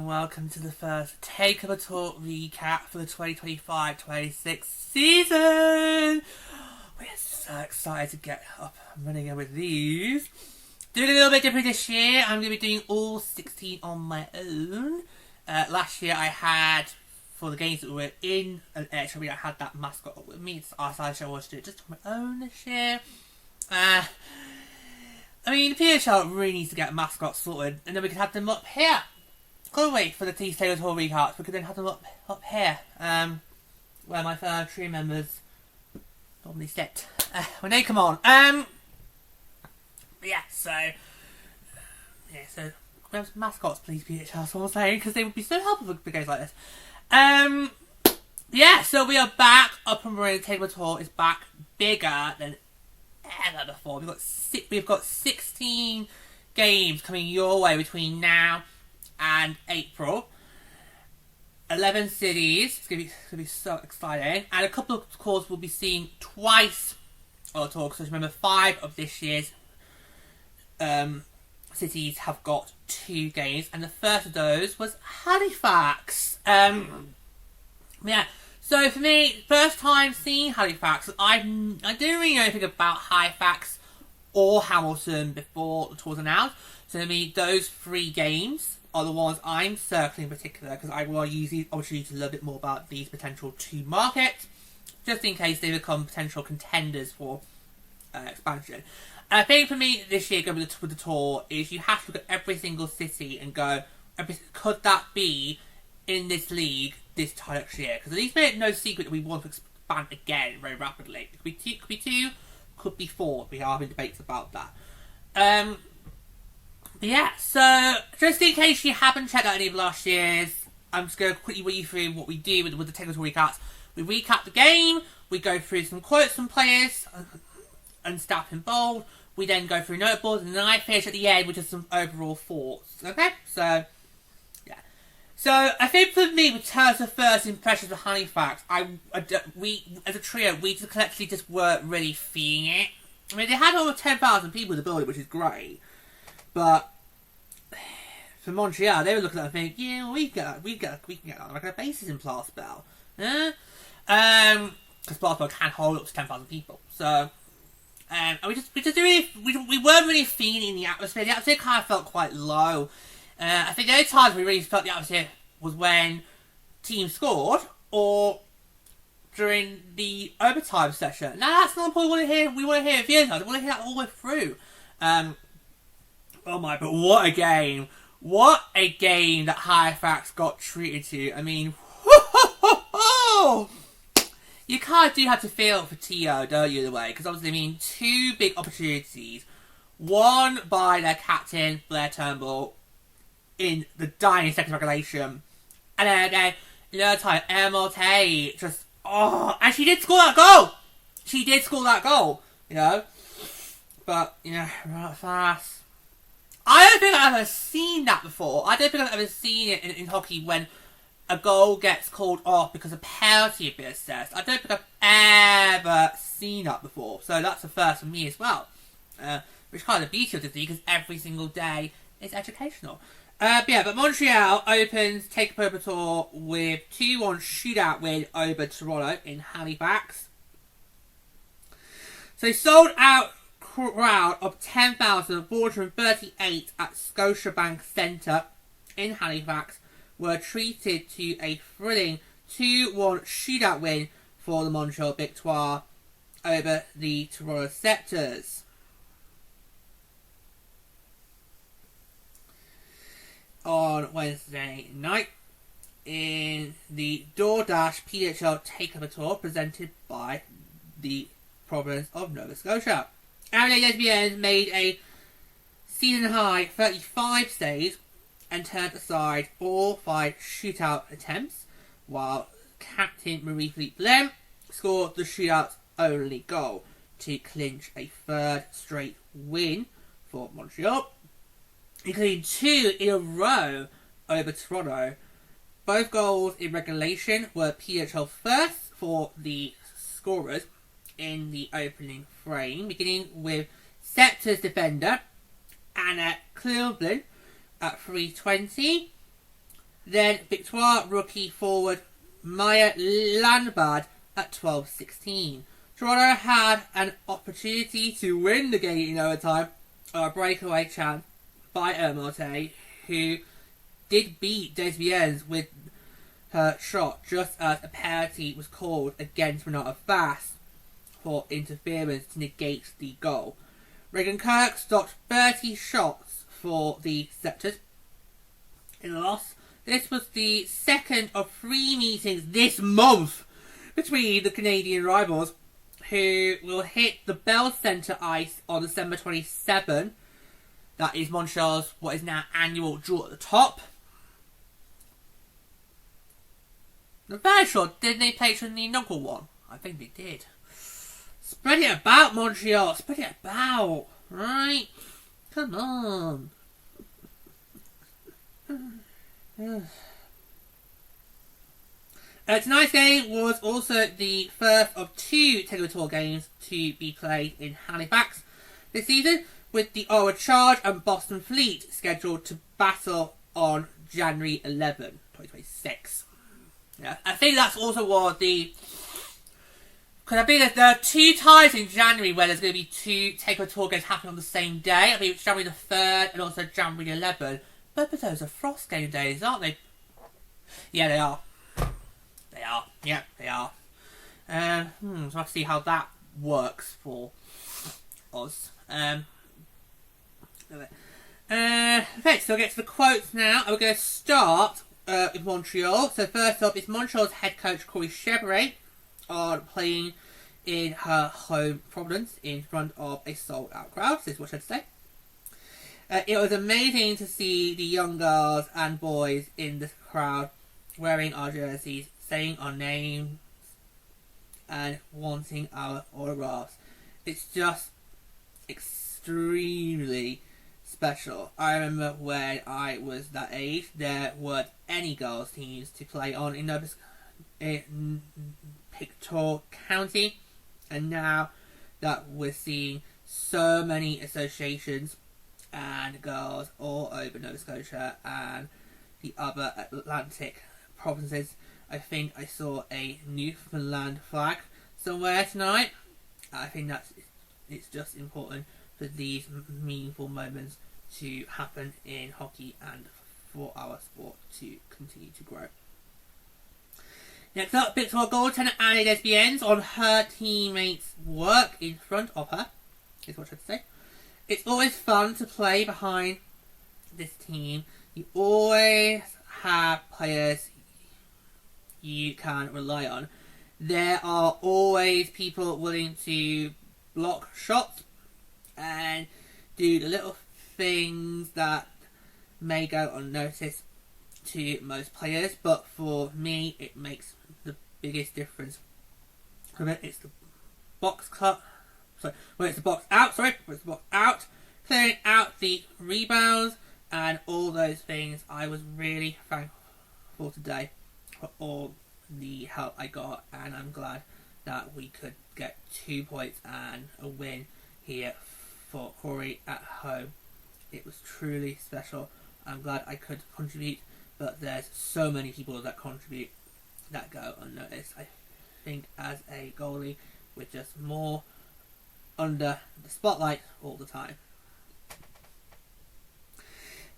Welcome to the first Takeover Tour recap for the 2025-26 season. We're so excited to get up and running with these. Doing a little bit different this year. I'm going to be doing all 16 on my own. Last year I had, for the games that were in an extra week, I had that mascot with me. So I decided I wanted to do it just on my own this year. I mean, the PWHL really needs to get mascots sorted, and then we can have them up here. Go away for the Takeover Tour recaps. We could then have them up here, where my fellow trio members normally sit when they come on. So grab some mascots, please, PHL. That's what I'm saying, because they would be so helpful for games like this. So we are back up and running. The Takeover Tour is back bigger than ever before. We've got 16 games coming your way between now and April. 11 cities. It's gonna be so exciting. And a couple of tours will be seen twice on the tour. Because remember, 5 of this year's cities have got 2 games, and the first of those was Halifax. So for me, first time seeing Halifax. I didn't really know anything about Halifax or Hamilton before the tours announced. So for me, those 3 games are the ones I'm circling in particular, because I want to use the opportunity to learn a bit more about these potential 2 markets, just in case they become potential contenders for expansion. And I think for me this year, going with the tour, is you have to look at every single city and go, could that be in this league this time next year? Because at least make it no secret that we want to expand again very rapidly. It could be 2, could be 4. We are having debates about that. So just in case you haven't checked out any of last year's, I'm just going to quickly read you through what we do with the technical recaps. We recap the game, we go through some quotes from players and stuff in bold. We then go through notables, and then I finish at the end with just some overall thoughts. Okay, so I think for me, in terms of first impressions of Halifax, we as a trio, we just collectively just weren't really feeling it. I mean, they had over 10,000 people in the building, which is great. But for Montreal, they were looking at it and thinking, yeah, we can get on like a basis in Plaspel. Because Plaspel can hold up to 10,000 people. So, and we weren't really feeling the atmosphere. The atmosphere kind of felt quite low. I think the only times we really felt the atmosphere was when teams scored or during the overtime session. Now that's not what we want to hear. We want to hear at the end. We want to hear that all the way through. Oh my, but what a game. What a game that Halifax got treated to. I mean, you kind of do have to feel for T.O., don't you, in a way? Because obviously, I mean, 2 big opportunities. One by their captain, Blair Turnbull, in the dying second regulation. And then again, the other time, MLT just, and she did score that goal! You know? But, right fast. I don't think I've ever seen that before. I don't think I've ever seen it in hockey when a goal gets called off because a penalty had been assessed. I don't think I've ever seen that before. So that's the first for me as well. Which kind of beautiful to see, because every single day is educational. But Montreal opens Takeover Tour with 2-1 shootout win over Toronto in Halifax. So they sold out crowd of 10,438 at Scotiabank Centre in Halifax were treated to a thrilling 2-1 shootout win for the Montreal Victoire over the Toronto Sceptres. On Wednesday night, in the DoorDash PWHL Takeover Tour presented by the province of Nova Scotia. And the lesbians made a season-high 35 saves and turned aside all 5 shootout attempts, while captain Marie-Philippe Blem scored the shootout's only goal to clinch a third straight win for Montreal, including 2 in a row over Toronto. Both goals in regulation were PWHL first for the scorers in the opening frame, beginning with Sceptres defender Anna Klilblin at 3:20. Then Victoire rookie forward Maya Landbad at 12:16. Toronto had an opportunity to win the game in overtime, a breakaway chance by Ermote, who did beat Desbiens with her shot just as a penalty was called against Renata Vast for interference to negate the goal. Regan Kirk stopped 30 shots for the Sceptres in the loss. This was the second of 3 meetings this month between the Canadian rivals, who will hit the Bell Centre ice on December 27. That is Montreal's what is now annual draw at the top. I'm very sure, didn't they play from the inaugural one? I think they did. Spread it about, Montreal. Spread it about. Right? Come on. Tonight's game was also the first of 2 Takeover Tour games to be played in Halifax this season, with the Ottawa Charge and Boston Fleet scheduled to battle on January 11, 2026. Yeah, I think that's also what the... Because I think there are 2 times in January where there's going to be 2 Takeover Tour games happening on the same day. I think it's January the 3rd and also January 11th. But those are Frost game days, aren't they? Yeah, they are. They are. Yeah, they are. So we'll have to see how that works for us. Okay, so I'll get to the quotes now. We're going to start with Montreal. So first up is Montreal's head coach Corey Chevrolet on playing in her home Providence in front of a sold out crowd. This is what I'd say. It was amazing to see the young girls and boys in the crowd wearing our jerseys, saying our names and wanting our autographs. It's just extremely special. I remember when I was that age, there weren't any girls teams to play on in Pictou County, and now that we're seeing so many associations and girls all over Nova Scotia and the other Atlantic provinces, I think I saw a Newfoundland flag somewhere tonight. I think it's just important for these meaningful moments to happen in hockey and for our sport to continue to grow. Next up, Victoire goaltender Annie Desbiens on her teammates' work in front of her, is what I should say. It's always fun to play behind this team. You always have players you can rely on. There are always people willing to block shots and do the little things that may go unnoticed to most players, but for me it makes the biggest difference. It's the box cut. When it's the box out, clearing out the rebounds and all those things. I was really thankful today for all the help I got, and I'm glad that we could get 2 points and a win here for Corey at home. It was truly special. I'm glad I could contribute, but there's so many people that contribute that go unnoticed. I think as a goalie, we're just more under the spotlight all the time.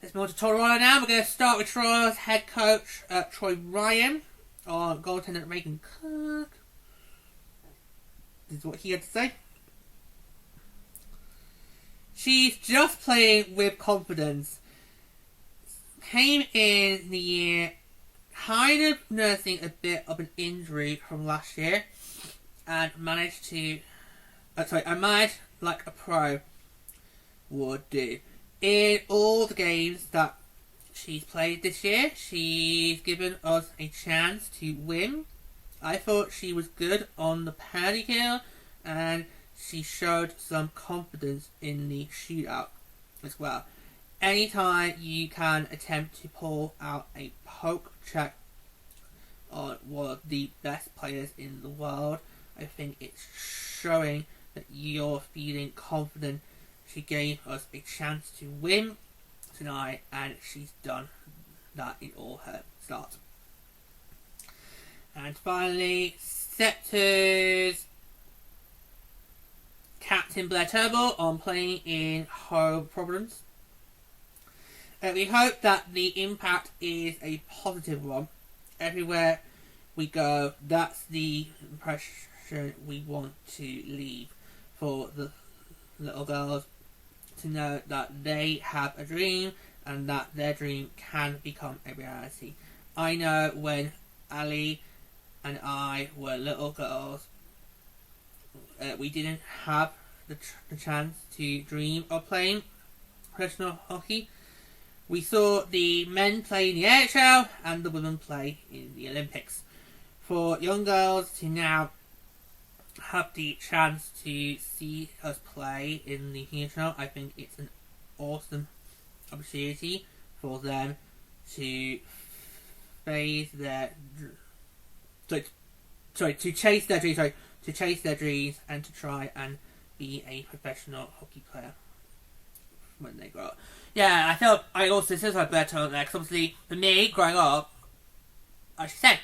Let's move on to Toronto now. We're going to start with Toronto's head coach, Troy Ryan, on goaltender Reagan Kirk. This is what he had to say. She's just playing with confidence. Came in the year kind of nursing a bit of an injury from last year and managed to... I managed like a pro would do. In all the games that she's played this year, she's given us a chance to win. I thought she was good on the penalty kill, and she showed some confidence in the shootout as well. Anytime you can attempt to pull out a poke check on one of the best players in the world, I think it's showing that you're feeling confident. She gave us a chance to win tonight, and she's done that in all her starts. And finally, Sceptres captain Blair Turnbull on playing in home Providence. We hope that the impact is a positive one. Everywhere we go, that's the impression we want to leave for the little girls, to know that they have a dream and that their dream can become a reality. I know when Ali and I were little girls, we didn't have the chance to dream of playing professional hockey. We saw the men play in the AHL and the women play in the Olympics. For young girls to now have the chance to see us play in the AHL, I think it's an awesome opportunity for them to chase their dreams and to try and be a professional hockey player when they grow up. Yeah, I felt I also said about Blair Turnbull there, because obviously for me growing up, as she said,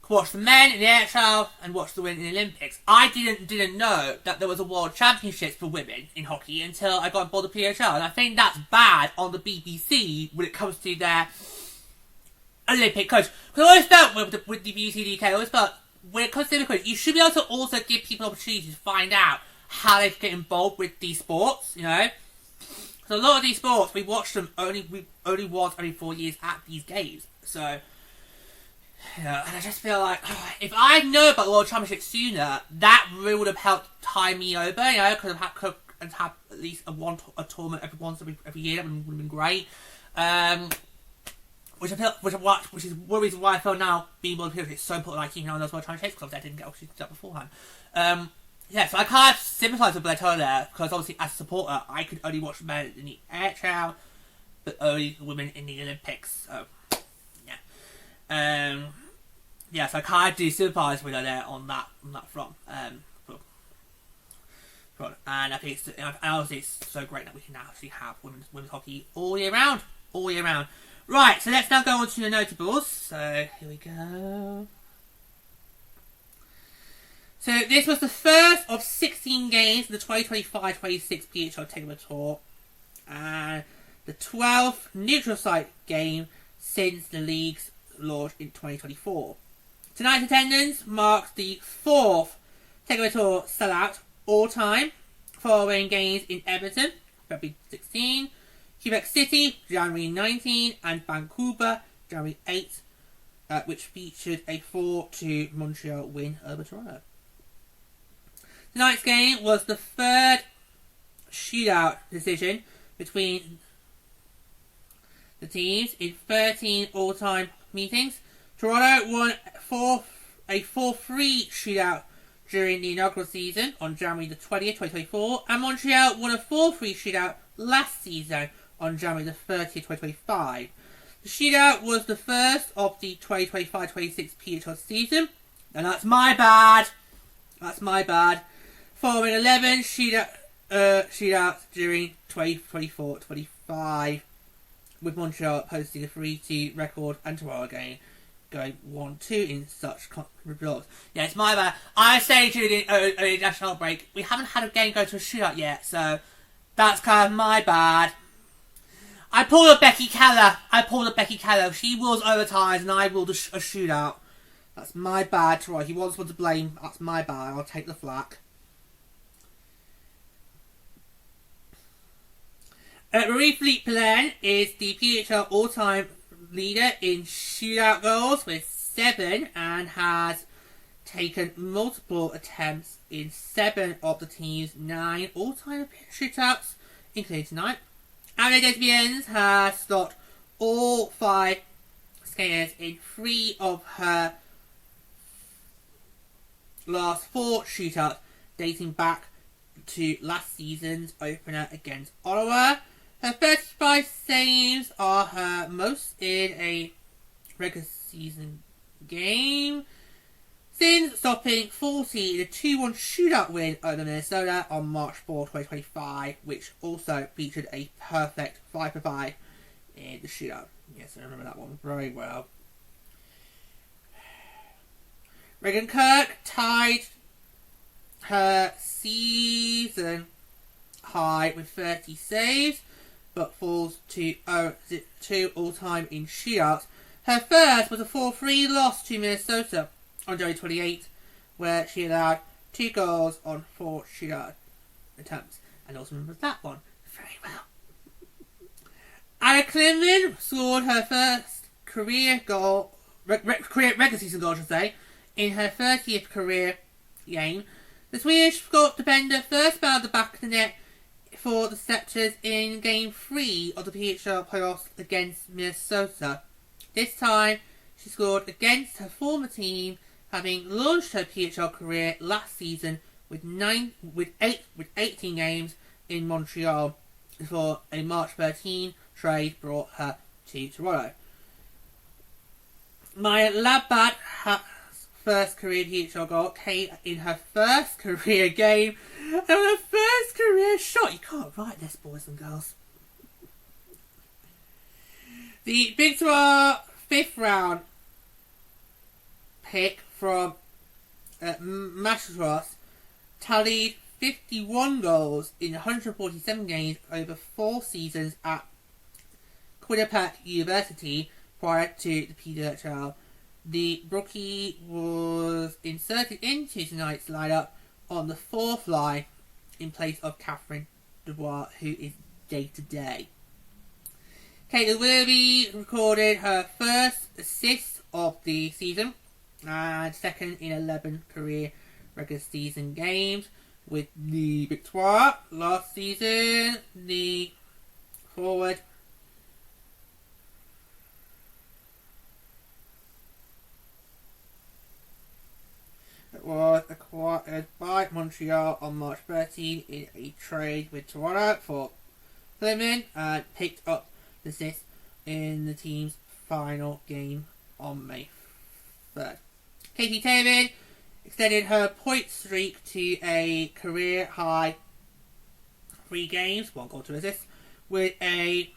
watch the men in the AHL and watch the women in the Olympics. I didn't know that there was a World Championships for women in hockey until I got on board the PWHL, and I think that's bad on the BBC when it comes to their Olympic coach. Because I always felt with the BBC UK, I always felt when it comes to the coach, you should be able to also give people opportunities to find out how they can get involved with these sports, you know. So a lot of these sports, we watched them only once every 4 years at these games. So, yeah, and I just feel like, if I known about the World Championship sooner, that really would have helped tie me over, you know, could have at least a tournament every year. That would have been great. Which is one reason why I feel now being World Championship is so important, like, you know, in those World Championships, because I didn't get opportunity to do that beforehand. Yeah, so I kind of sympathise with Blair Turnbull there, because obviously as a supporter, I could only watch men in the AHL, but only women in the Olympics. So, yeah. Yeah, so I kind of do sympathise with her there on that front. And I think obviously it's so great that we can now actually have women's hockey all year round. Right, so let's now go on to the notables. So here we go. So this was the first of 16 games in the 2025-26 PWHL Takeover Tour, and the 12th neutral site game since the league's launch in 2024. Tonight's attendance marks the 4th Takeover Tour sellout all time, following games in Edmonton, February 16, Quebec City, January 19, and Vancouver, January 8, which featured a 4-2 Montreal win over Toronto. Tonight's game was the third shootout decision between the teams in 13 all-time meetings. Toronto won a 4-3 shootout during the inaugural season on January the 20th, 2024, and Montreal won a 4-3 shootout last season on January the 30th, 2025. The shootout was the first of the 2025-26 PWHL season, and that's my bad. Following 11 shootouts during 2024-25, with Montreal posting a 3-2 record and Toronto going 1-2 in such results. Yeah, it's my bad. I say during the national break, we haven't had a game go to a shootout yet, so that's kind of my bad. I pulled a Becky Keller. She wills overtime and I willed a shootout. That's my bad, Troy. He wants one to blame. That's my bad. I'll take the flak. Marie-Philippe Poulin is the PWHL all-time leader in shootout goals with 7 and has taken multiple attempts in 7 of the team's 9 all-time shootouts, including tonight. Anne Desbiens has stopped all 5 skaters in 3 of her last 4 shootouts dating back to last season's opener against Ottawa. Her 35 saves are her most in a regular season game since stopping 40 in a 2-1 shootout win over Minnesota on March 4, 2025, which also featured a perfect 5-for-5 in the shootout. Yes, I remember that one very well. Regan Kirk tied her season high with 30 saves, but falls to 0-2 all-time in shootouts. Her first was a 4-3 loss to Minnesota on January 28, where she allowed 2 goals on 4 shootout attempts, and also remembers that one very well. Anna Klinman scored her first career goal, regular season goal, I should say, in her 30th career game. The Swedish goal defender first found the back of the net for the Sceptres in Game 3 of the PWHL playoffs against Minnesota. This time, she scored against her former team, having launched her PWHL career last season with 18 games in Montreal before a March 13 trade brought her to Toronto. Maya Labad's first career PWHL goal came in her first career game and her first career shot. You can't write this, boys and girls. The Victoire 5th round pick from Massachusetts tallied 51 goals in 147 games over 4 seasons at Quinnipiac University prior to the PWHL. The rookie was inserted into tonight's lineup on the 4th line in place of Catherine Dubois, who is day-to-day. Caitlin Willoughby recorded her first assist of the season and second in 11 career regular season games with the Victoire. Last season, the forward was acquired by Montreal on March 13 in a trade with Toronto for Fleming and picked up the assist in the team's final game on May 3rd. Katie Taven extended her point streak to a career high 3 games, 1 goal, 2 assists, with a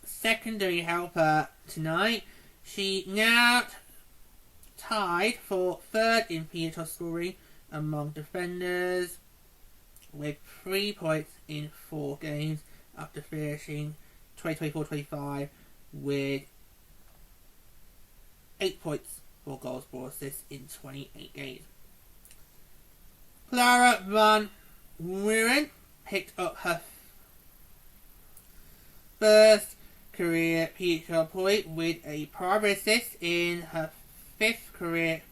secondary helper tonight. She now tied for 3rd in PWHL scoring among defenders with 3 points in 4 games after finishing 2024-25 with 8 points, 4 goals, 4 assists in 28 games. Clara Van Wieren picked up her first career PWHL point with a primary assist in her 5th career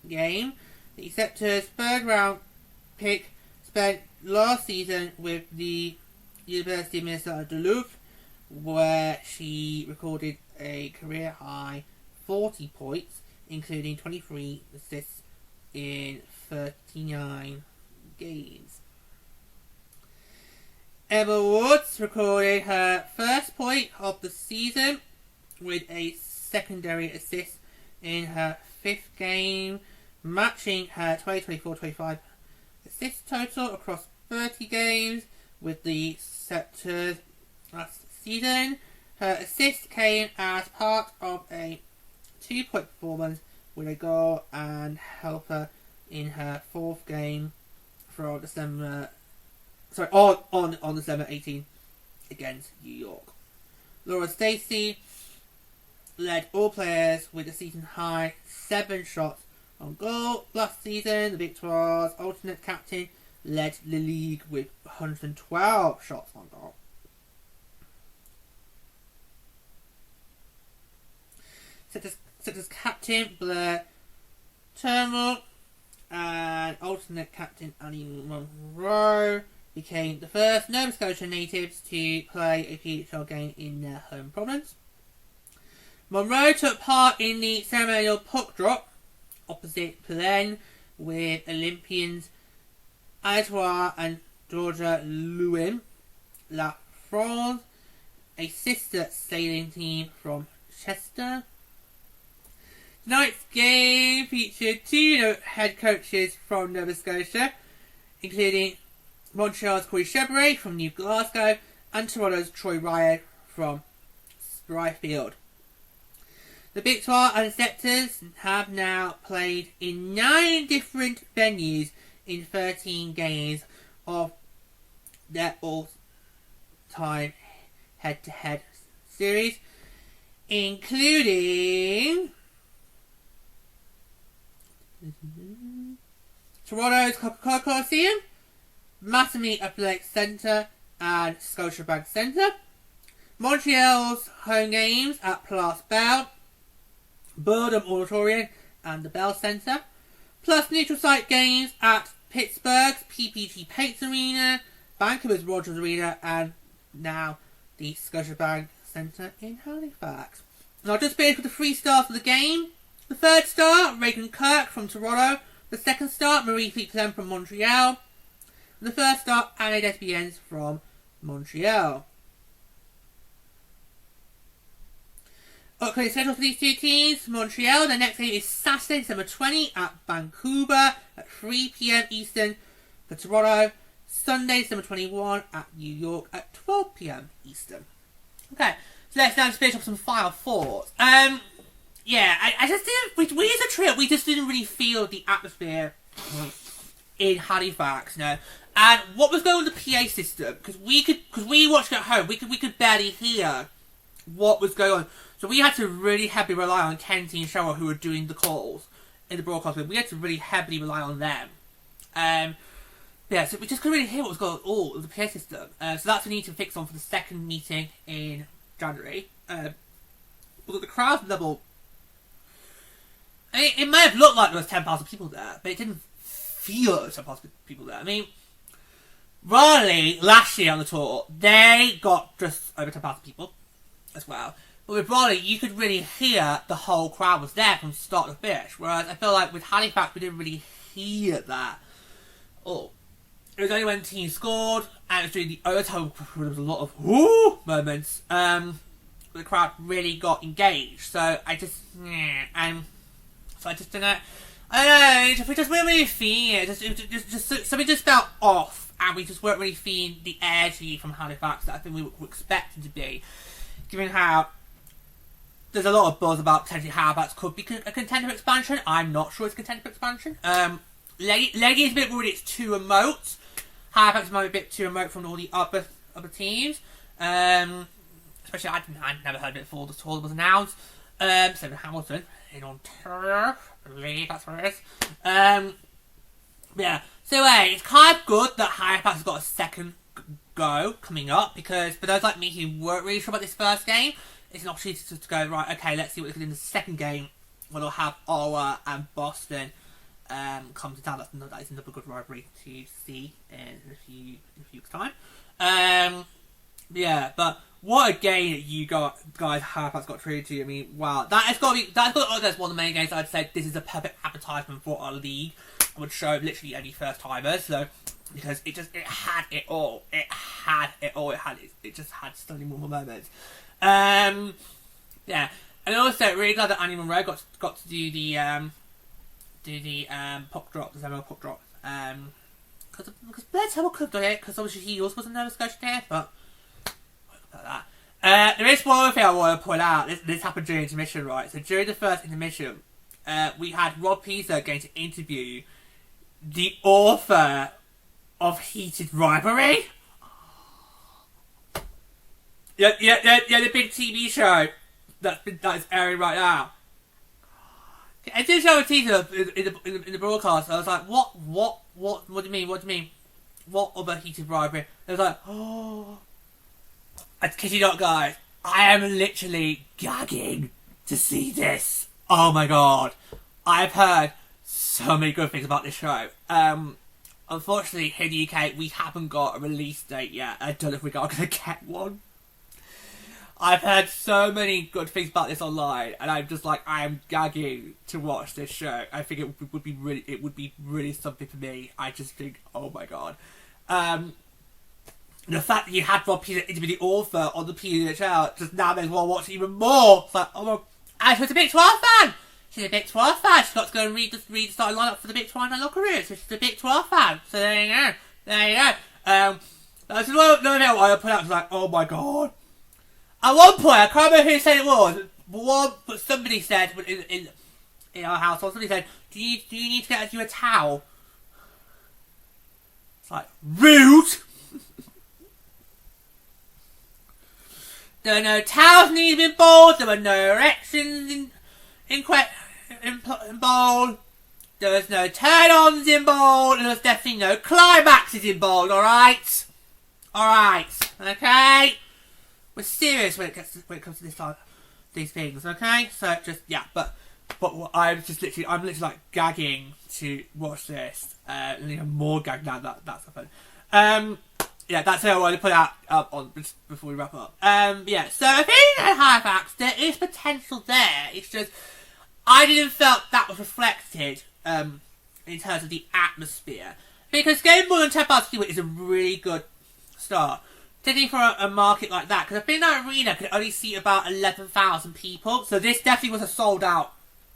game. The Sceptres' 3rd round pick spent last season with the University of Minnesota Duluth, where she recorded a career high 40 points, including 23 assists in 39 games. Emma Woods recorded her first point of the season with a secondary assist in her 5th game, matching her 2024-25 assist total across 30 games with the Sceptres last season. Her assist came as part of a 2-point performance with a goal and helper in her 4th game from December on December 18 against New York. Laura Stacey led all players with a season high 7 shots on goal. Last season, the Victoires' alternate captain led the league with 112 shots on goal. Sceptres captain Blair Turnbull and alternate captain Annie Monroe became the first Nova Scotia natives to play a PWHL game in their home province. Monroe took part in the ceremonial puck drop opposite Plen with Olympians Victoire and Georgia Lewin La France, a sister sailing team from Chester. Tonight's game featured two head coaches from Nova Scotia, including Montreal's Corey Chevrolet from New Glasgow and Toronto's Troy Ryan from Spryfield. The Victoire and Sceptres have now played in 9 different venues in 13 games of their all-time head-to-head series, including Toronto's Coca-Cola Coliseum, Massamy Athletic Centre and Scotiabank Centre, Montreal's home games at Place Bell, Burnham Auditorium and the Bell Centre, plus neutral site games at Pittsburgh's PPG Paints Arena, Vancouver's Rogers Arena and now the Scotiabank Centre in Halifax. And I'll just finish with the 3 stars of the game. The 3rd star, Reagan Kirk from Toronto. The 2nd star, Marie Fleet-Plem from Montreal. And the 1st star, Anne Despiens from Montreal. Okay, schedule for these two teams. Montreal, their next game is Saturday, December 20 at Vancouver at 3 p.m. Eastern. For Toronto, Sunday, December 21 at New York at 12 p.m. Eastern. Okay, so let's now just finish up some final thoughts. Yeah, I just didn't. We as a trip, we just didn't really feel the atmosphere in Halifax, you know. And what was going on with the PA system? Because we watched at home, we could barely hear what was going on. So we had to really heavily rely on Kenty and Cheryl, who were doing the calls in the broadcast. We had to really heavily rely on them. Yeah, so we just couldn't really hear what was going on with the PA system. So that's what we need to fix on for the second meeting in January. But the crowd level, I mean, it may have looked like there was 10,000 people there, but it didn't feel like there was 10,000 people there. I mean, Raleigh, last year on the tour, they got just over 10,000 people as well. But with Raleigh, you could really hear the whole crowd was there from start to finish. Whereas I feel like with Halifax, we didn't really hear that. Oh, it was only when the team scored, and it was during the overtime where there was a lot of whoo moments. The crowd really got engaged. So I just, so I just don't know. I don't know. We just weren't really feeling it. Something just felt off, and we just weren't really feeling the energy from Halifax that I think we were expecting to be, given how there's a lot of buzz about potentially Halifax could be a contender for expansion. I'm not sure it's a contender for expansion. Leggy is a bit worried it's too remote. Halifax might be a bit too remote from all the other teams. Especially, I'd never heard of it before the tour was announced. So Hamilton in Ontario, I believe that's where it is. Yeah. So it's kind of good that Halifax has got a second go coming up, because for those like me who weren't really sure about this first game, it's an opportunity to go, right, okay, let's see what we can do in the second game when we'll have Ottawa and Boston come to town. That is another good rivalry to see in a few weeks' time. Yeah, but what a game that you guys Halifax got treated to. I mean, wow, that's one of the main games I'd say this is a perfect advertisement for our league. I would show literally any first timers, so because it had it all. It just had stunning moments. Yeah, and also really glad that Annie Monroe got to do the puck drop, the Zemo puck drop. Because Blair Temple could have done it, because obviously he also was a Nova Scotia there, but about that. There is one other thing I want to point out. This happened during intermission, right? So during the first intermission, we had Rob Pisa going to interview the author of Heated Rivalry. Yeah, the big TV show that is airing right now. I did show a teaser in the broadcast. I was like, what do you mean? What other Heated Rivalry? I was like, oh, I kid you not, guys. I am literally gagging to see this. Oh my god. I've heard so many good things about this show. Unfortunately, here in the UK, we haven't got a release date yet. I don't know if we're going to get one. I've heard so many good things about this online, and I'm just like, I am gagging to watch this show. I think it would be really something for me. I just think, oh my god. The fact that you had Rob Peter interview the author on the PWHL just now makes me want to watch it even more. It's like, oh my... And she was a Victoire fan. She's a Victoire fan. She got to go and read the starting lineup for the Victoire locker room. So she's a Victoire fan. So there you go. There you go. That's another bit I put out. Was like, oh my god. At one point, I can't remember who said it was, but somebody said in our household, somebody said, do you need to get you a towel? It's like, rude. There were no towels needed in bowl. There were no erections in bowl. There was no turn-ons in bowl. There was definitely no climaxes in bowl. All right, okay. We're serious when it comes to this time, these things. Okay, so just yeah, but I'm literally like gagging to watch this. And even more gagged now that's happened. Yeah, that's what I wanted to put out on just before we wrap up. Yeah, so I think at Halifax there is potential there. It's just I didn't felt that was reflected in terms of the atmosphere, because getting more than 10,000 people is a really good start, particularly for a market like that. Because I think that arena could only seat about 11,000 people, so this definitely was a sold out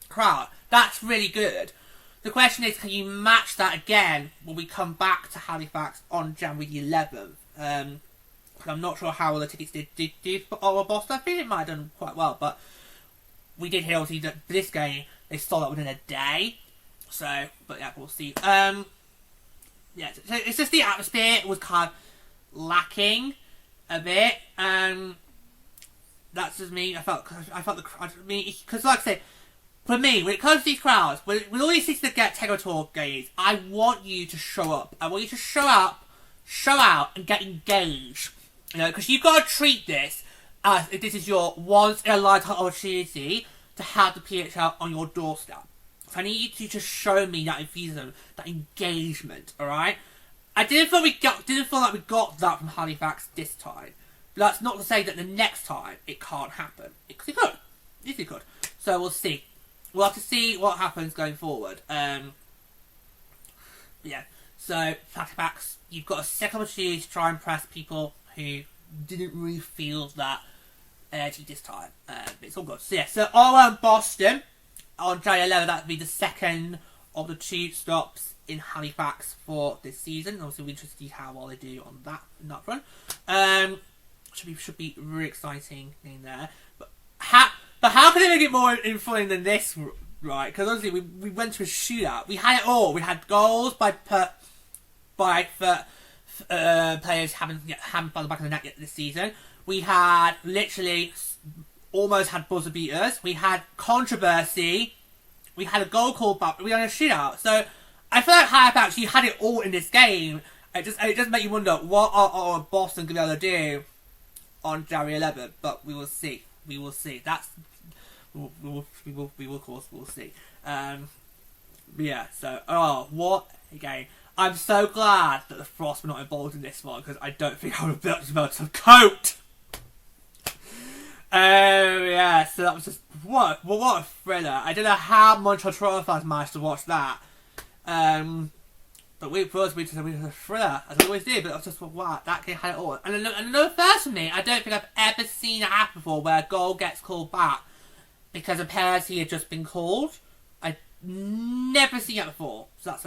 crowd. That's really good. The question is, can you match that again when we come back to Halifax on January the 11th? I'm not sure how well the tickets did for our Boston. I think it might have done quite well, but we did hear obviously that this game they sold out within a day. So, but yeah, we'll see. Yeah, so it's just the atmosphere was kind of lacking a bit. That's just me. I felt the crowd. Because like I said. For me, when it comes to these crowds, with all these things that get Takeover Tour games, I want you to show up. I want you to show up, show out, and get engaged. You know, because you've got to treat this as if this is your once-in-a-lifetime opportunity to have the PHL on your doorstep. So I need you to show me that enthusiasm, that engagement, alright? I didn't feel like we got that from Halifax this time. But that's not to say that the next time it can't happen. It could. It could. So we'll see. We'll have to see what happens going forward. Yeah. So, Halifax, you've got a second opportunity to try and impress people who didn't really feel that energy this time. But it's all good. So, yeah. So, Boston on January 11th, that would be the second of the 2 stops in Halifax for this season. Obviously, we're interested to see how well they do on that front. Should be really exciting in there. But how can they make it more fun than this, right? Because obviously we went to a shootout. We had it all. We had goals by players haven't found the back of the net yet this season. We had literally almost had buzzer beaters. We had controversy. We had a goal called back. We had a shootout. So I feel like Halifax, you had it all in this game. It just makes you wonder what are Boston going to be able to do on January 11th. But we will see. We will see. We will, of course, we'll see. Yeah, so, what a game. I'm so glad that the Frost were not involved in this one, because I don't think I would have been able to cope. Yeah, so that was just, what a thriller. I don't know how much Toronto fans managed to watch that. But we just a thriller, as we always do, but I was just, wow, that game had it all. And another first for me, I don't think I've ever seen it happen before, where a goal gets called back because a penalty had just been called. I've never seen that before. So that's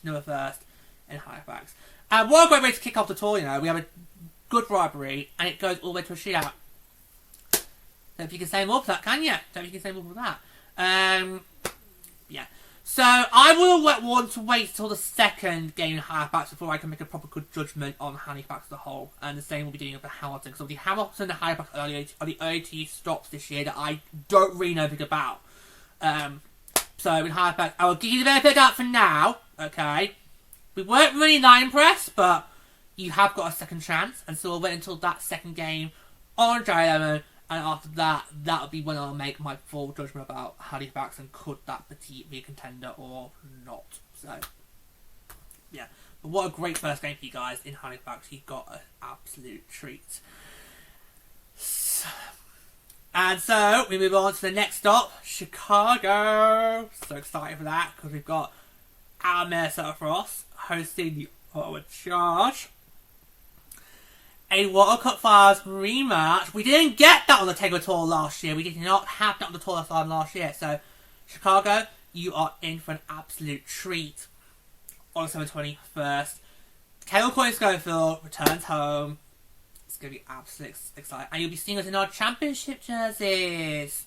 another first in Halifax. And what a great way to kick off the tour, you know. We have a good rivalry, and it goes all the way to a shootout. Don't know if you can say more for that, can you? Don't know if you can say more for that. Yeah. So, I will want to wait until the second game in Halifax before I can make a proper good judgment on Halifax as a whole. And the same will be doing for Hamilton. Because the Hamilton and Halifax are the only 2 stops this year that I don't really know anything about. So, in Halifax, I will give you the benefit of the doubt for now. Okay? We weren't really that impressed, but you have got a second chance. And so, we'll wait until that second game on January 11th. And after that, that'll be when I'll make my full judgment about Halifax and could that be a contender or not. So, yeah. But what a great first game for you guys in Halifax. You got an absolute treat. Yes. And so we move on to the next stop, Chicago. So excited for that because we've got our Minnesota Frost hosting the Ottawa Charge. A World Cup Finals rematch. We didn't get that on the Takeover Tour last year. We did not have that on the Tour last year. So Chicago, you are in for an absolute treat on December 21st. Taylor Coyne Schofield returns home. It's going to be absolutely exciting. And you'll be seeing us in our championship jerseys.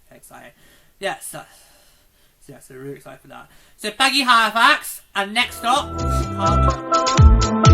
Very exciting. Yes, so really excited for that. So Peggy Halifax, and next up, Chicago.